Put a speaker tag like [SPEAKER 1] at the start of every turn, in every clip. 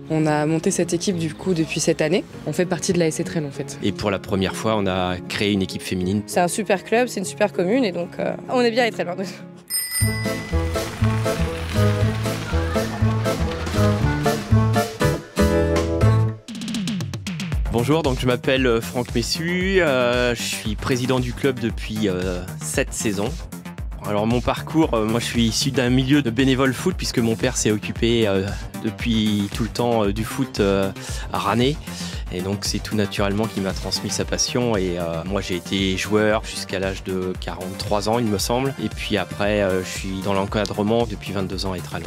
[SPEAKER 1] On a monté cette équipe du coup depuis cette année. On fait partie de l'AS Etrel en fait.
[SPEAKER 2] Et pour la première fois, on a créé une équipe féminine.
[SPEAKER 3] C'est un super club, c'est une super commune et donc on est bien à Etrel.
[SPEAKER 2] Bonjour, donc je m'appelle Franck Messu, je suis président du club depuis 7 saisons. Alors mon parcours, moi je suis issu d'un milieu de bénévole foot puisque mon père s'est occupé depuis tout le temps du foot à Ranné. Et donc c'est tout naturellement qu'il m'a transmis sa passion et moi j'ai été joueur jusqu'à l'âge de 43 ans il me semble. Et puis après je suis dans l'encadrement depuis 22 ans à Etrel.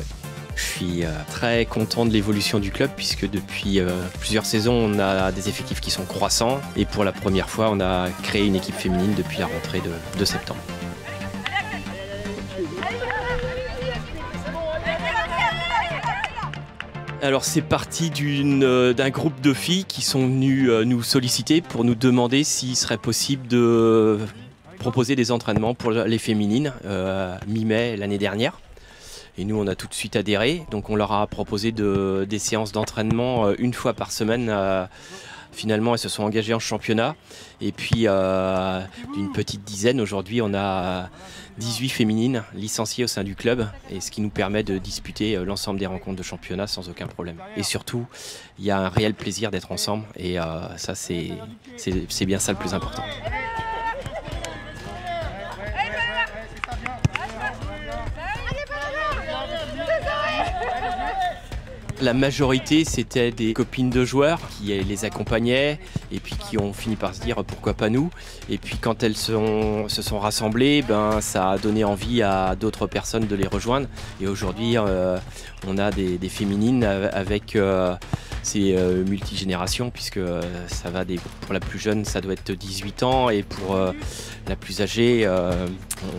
[SPEAKER 2] Je suis très content de l'évolution du club puisque depuis plusieurs saisons on a des effectifs qui sont croissants et pour la première fois on a créé une équipe féminine depuis la rentrée de septembre. Alors c'est parti d'un groupe de filles qui sont venues nous solliciter pour nous demander s'il serait possible de proposer des entraînements pour les féminines mi-mai l'année dernière. Et nous on a tout de suite adhéré, donc on leur a proposé des séances d'entraînement une fois par semaine. Finalement elles se sont engagées en championnat et puis d'une petite dizaine, aujourd'hui on a 18 féminines licenciées au sein du club et ce qui nous permet de disputer l'ensemble des rencontres de championnat sans aucun problème. Et surtout il y a un réel plaisir d'être ensemble et ça c'est bien ça le plus important. La majorité, c'était des copines de joueurs qui les accompagnaient et puis qui ont fini par se dire pourquoi pas nous. Et puis quand elles se sont rassemblées, ça a donné envie à d'autres personnes de les rejoindre. Et aujourd'hui, on a des féminines avec ces multigénérations puisque ça va pour la plus jeune, ça doit être 18 ans et pour la plus âgée,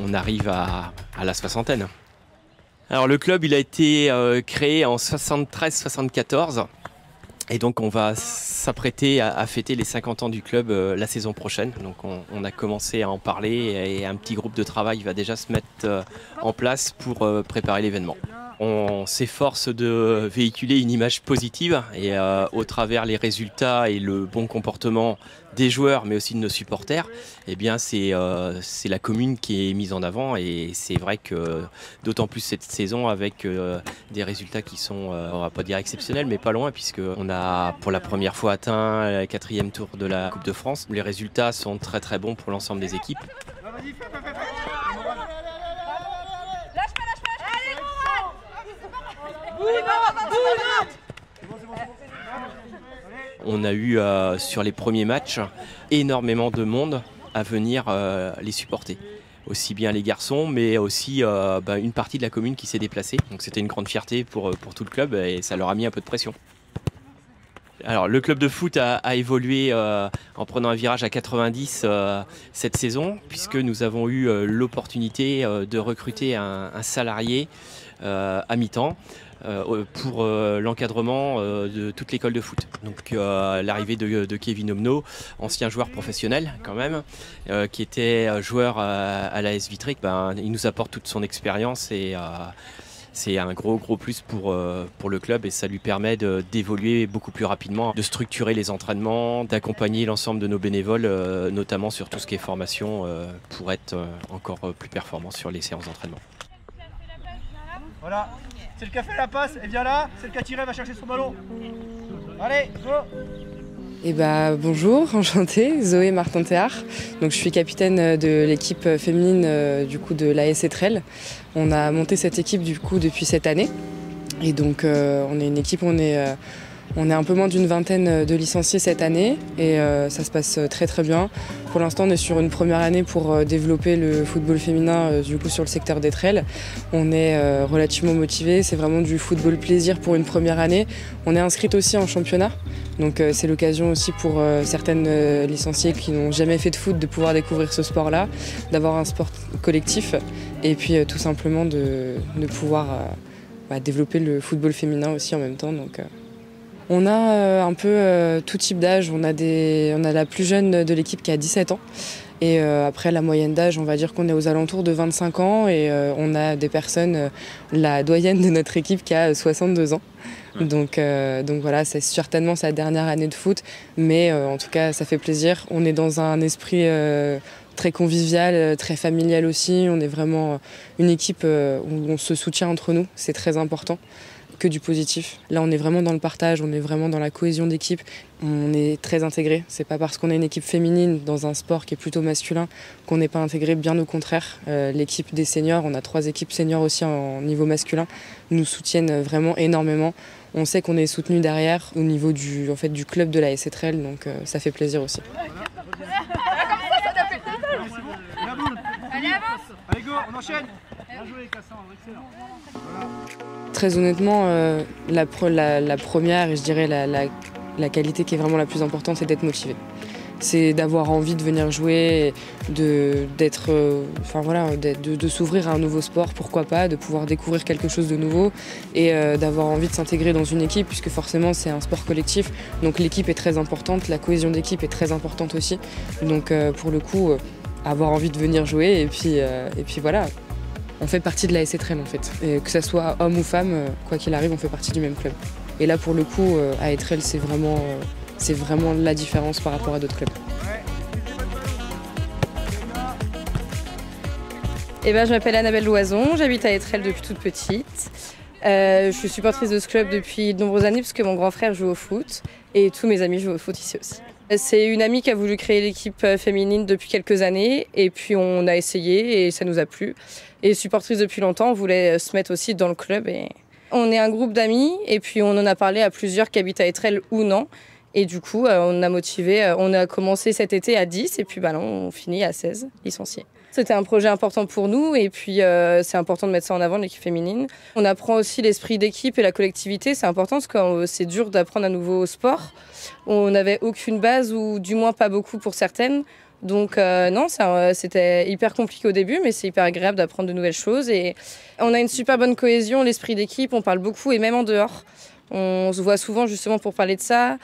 [SPEAKER 2] on arrive à la soixantaine. Alors le club il a été créé en 73-74 et donc on va s'apprêter à fêter les 50 ans du club la saison prochaine. Donc on a commencé à en parler et un petit groupe de travail va déjà se mettre en place pour préparer l'événement. On s'efforce de véhiculer une image positive et au travers les résultats et le bon comportement des joueurs mais aussi de nos supporters, eh bien c'est la commune qui est mise en avant et c'est vrai que d'autant plus cette saison avec des résultats qui sont, on va pas dire exceptionnels mais pas loin puisqu'on a pour la première fois atteint le 4e tour de la Coupe de France. Les résultats sont très très bons pour l'ensemble des équipes. On a eu sur les premiers matchs énormément de monde à venir les supporter. Aussi bien les garçons mais aussi une partie de la commune qui s'est déplacée. Donc c'était une grande fierté pour tout le club et ça leur a mis un peu de pression. Alors le club de foot a évolué en prenant un virage à 90 cette saison puisque nous avons eu l'opportunité de recruter un salarié à mi-temps pour l'encadrement de toute l'école de foot. Donc l'arrivée de Kevin Omno, ancien joueur professionnel quand même, qui était joueur à l'AS Vitré, il nous apporte toute son expérience et c'est un gros plus pour le club et ça lui permet d'évoluer beaucoup plus rapidement, de structurer les entraînements, d'accompagner l'ensemble de nos bénévoles, notamment sur tout ce qui est formation pour être encore plus performant sur les séances d'entraînement.
[SPEAKER 4] Voilà, c'est le café à la passe, et viens là, c'est le qui a tiré, va chercher son ballon. Allez, go!
[SPEAKER 1] Et bonjour, enchantée, Zoé Martin-Théard. Donc je suis capitaine de l'équipe féminine du coup de l'AS Etrel. On a monté cette équipe du coup depuis cette année. Et donc on est une équipe, on est un peu moins d'une vingtaine de licenciés cette année et ça se passe très très bien. Pour l'instant on est sur une première année pour développer le football féminin du coup sur le secteur d'Etrel. On est relativement motivés, c'est vraiment du football plaisir pour une première année. On est inscrite aussi en championnat, donc c'est l'occasion aussi pour certaines licenciées qui n'ont jamais fait de foot de pouvoir découvrir ce sport-là, d'avoir un sport collectif et puis tout simplement de pouvoir développer le football féminin aussi en même temps. Donc, on a un peu tout type d'âge. On a la plus jeune de l'équipe qui a 17 ans Et après, la moyenne d'âge, on va dire qu'on est aux alentours de 25 ans et on a des personnes, la doyenne de notre équipe qui a 62 ans. Donc voilà, c'est certainement sa dernière année de foot, mais en tout cas, ça fait plaisir. On est dans un esprit très convivial, très familial aussi. On est vraiment une équipe où on se soutient entre nous, c'est très important. Que du positif. Là, on est vraiment dans le partage, on est vraiment dans la cohésion d'équipe. On est très intégrés. C'est pas parce qu'on est une équipe féminine dans un sport qui est plutôt masculin qu'on n'est pas intégré, bien au contraire. L'équipe des seniors, on a 3 équipes seniors aussi en niveau masculin, nous soutiennent vraiment énormément. On sait qu'on est soutenu derrière au niveau du club de la AS Etrel, donc ça fait plaisir aussi.
[SPEAKER 4] Allez go, on enchaîne. Bien joué Cassan, excellent. Voilà.
[SPEAKER 1] Très honnêtement, la première et je dirais la qualité qui est vraiment la plus importante, c'est d'être motivé. C'est d'avoir envie de venir jouer, de s'ouvrir à un nouveau sport, pourquoi pas, de pouvoir découvrir quelque chose de nouveau et d'avoir envie de s'intégrer dans une équipe puisque forcément c'est un sport collectif. Donc l'équipe est très importante, la cohésion d'équipe est très importante aussi. Donc pour le coup, avoir envie de venir jouer et puis voilà. On fait partie de la AS Etrel en fait. Et que ça soit homme ou femme, quoi qu'il arrive, on fait partie du même club. Et là pour le coup, à Etrel, c'est vraiment la différence par rapport à d'autres clubs.
[SPEAKER 3] Je m'appelle Annabelle Loison, j'habite à Etrel depuis toute petite. Je suis supportrice de ce club depuis de nombreuses années parce que mon grand frère joue au foot et tous mes amis jouent au foot ici aussi. C'est une amie qui a voulu créer l'équipe féminine depuis quelques années et puis on a essayé et ça nous a plu. Et supportrice depuis longtemps, on voulait se mettre aussi dans le club. Et on est un groupe d'amis et puis on en a parlé à plusieurs qui habitent à Etrel ou non. Et du coup, on a motivé, on a commencé cet été à 10 et puis on finit à 16 licenciés. C'était un projet important pour nous et puis c'est important de mettre ça en avant, l'équipe féminine. On apprend aussi l'esprit d'équipe et la collectivité, c'est important parce que c'est dur d'apprendre un nouveau sport. On n'avait aucune base ou du moins pas beaucoup pour certaines. Donc non, c'était hyper compliqué au début, mais c'est hyper agréable d'apprendre de nouvelles choses. Et on a une super bonne cohésion, l'esprit d'équipe, on parle beaucoup et même en dehors. On se voit souvent justement pour parler de ça.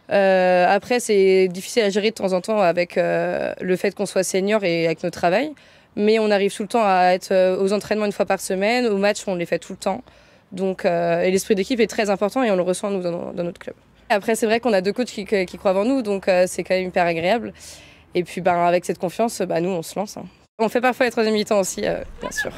[SPEAKER 3] Après, c'est difficile à gérer de temps en temps avec le fait qu'on soit senior et avec notre travail. Mais on arrive tout le temps à être aux entraînements une fois par semaine. Aux matchs, on les fait tout le temps. Donc, et l'esprit d'équipe est très important et on le ressent nous dans notre club. Après, c'est vrai qu'on a 2 coachs qui croient en nous, donc c'est quand même hyper agréable. Et puis, avec cette confiance, nous, on se lance. On fait parfois les 3e mi-temps aussi, bien sûr.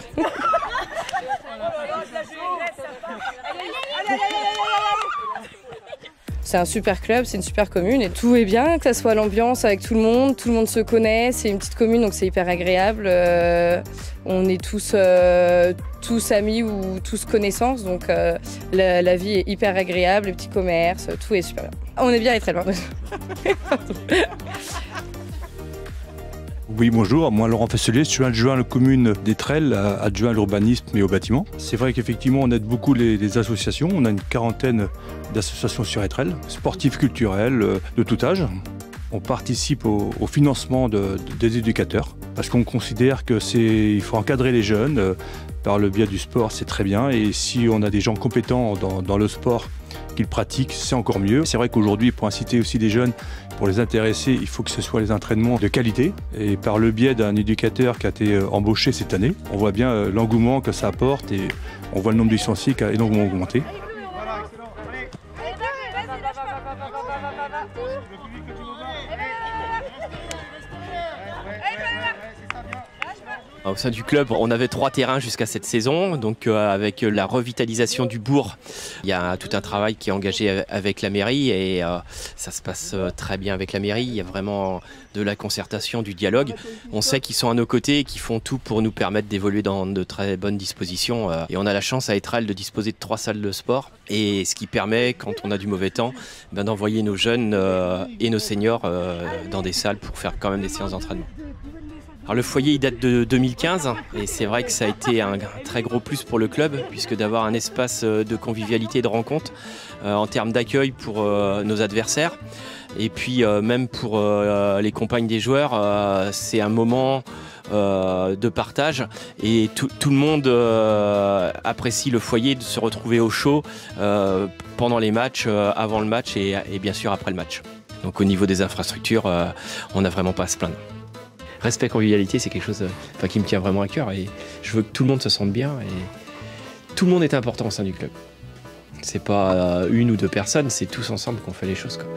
[SPEAKER 3] C'est un super club, c'est une super commune et tout est bien, que ça soit l'ambiance avec tout le monde se connaît, c'est une petite commune donc c'est hyper agréable. On est tous amis ou tous connaissances, donc la vie est hyper agréable, les petits commerces, tout est super bien. On est bien et très loin.
[SPEAKER 5] Oui, bonjour, moi Laurent Fesselier, je suis adjoint à la commune d'Etrel, adjoint à l'urbanisme et au bâtiment. C'est vrai qu'effectivement on aide beaucoup les associations, on a une 40aine d'associations sur Etrel, sportives, culturelles, de tout âge. On participe au financement des éducateurs parce qu'on considère qu'il faut encadrer les jeunes par le biais du sport, c'est très bien, et si on a des gens compétents dans le sport qu'ils pratiquent, c'est encore mieux. C'est vrai qu'aujourd'hui, pour inciter aussi des jeunes, pour les intéresser, il faut que ce soit les entraînements de qualité. Et par le biais d'un éducateur qui a été embauché cette année, on voit bien l'engouement que ça apporte et on voit le nombre de licenciés qui a énormément augmenté.
[SPEAKER 4] Voilà, excellent. Allez. Le public que tu nous
[SPEAKER 2] Au sein du club, on avait 3 terrains jusqu'à cette saison, donc avec la revitalisation du bourg, il y a tout un travail qui est engagé avec la mairie et ça se passe très bien avec la mairie. Il y a vraiment de la concertation, du dialogue. On sait qu'ils sont à nos côtés et qu'ils font tout pour nous permettre d'évoluer dans de très bonnes dispositions. Et on a la chance à Etrel de disposer de 3 salles de sport, et ce qui permet, quand on a du mauvais temps, d'envoyer nos jeunes et nos seniors dans des salles pour faire quand même des séances d'entraînement. Alors le foyer il date de 2015 et c'est vrai que ça a été un très gros plus pour le club puisque d'avoir un espace de convivialité et de rencontre en termes d'accueil pour nos adversaires et puis même pour les compagnes des joueurs, c'est un moment de partage et tout le monde apprécie le foyer, de se retrouver au chaud pendant les matchs, avant le match et bien sûr après le match. Donc au niveau des infrastructures, on n'a vraiment pas à se plaindre. respect, convivialité, c'est quelque chose qui me tient vraiment à cœur. Et je veux que tout le monde se sente bien. Et tout le monde est important au sein du club. C'est pas une ou deux personnes, c'est tous ensemble qu'on fait les choses, quoi.